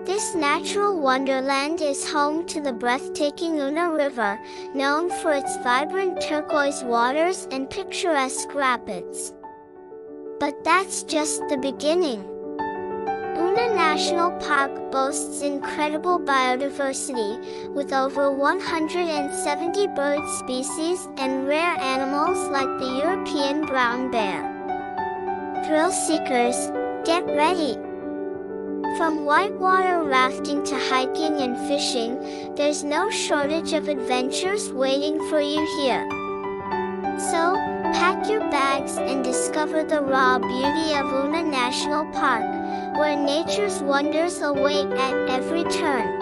This natural wonderland is home to the breathtaking Una River, known for its vibrant turquoise waters and picturesque rapids. But that's just the beginning. Una National Park boasts incredible biodiversity, with over 170 bird species and rare animals like the European brown bear. Thrill seekers, get ready! From whitewater rafting to hiking and fishing, there's no shortage of adventures waiting for you here. So, pack your bags and discover the raw beauty of Una National Park, where nature's wonders await at every turn.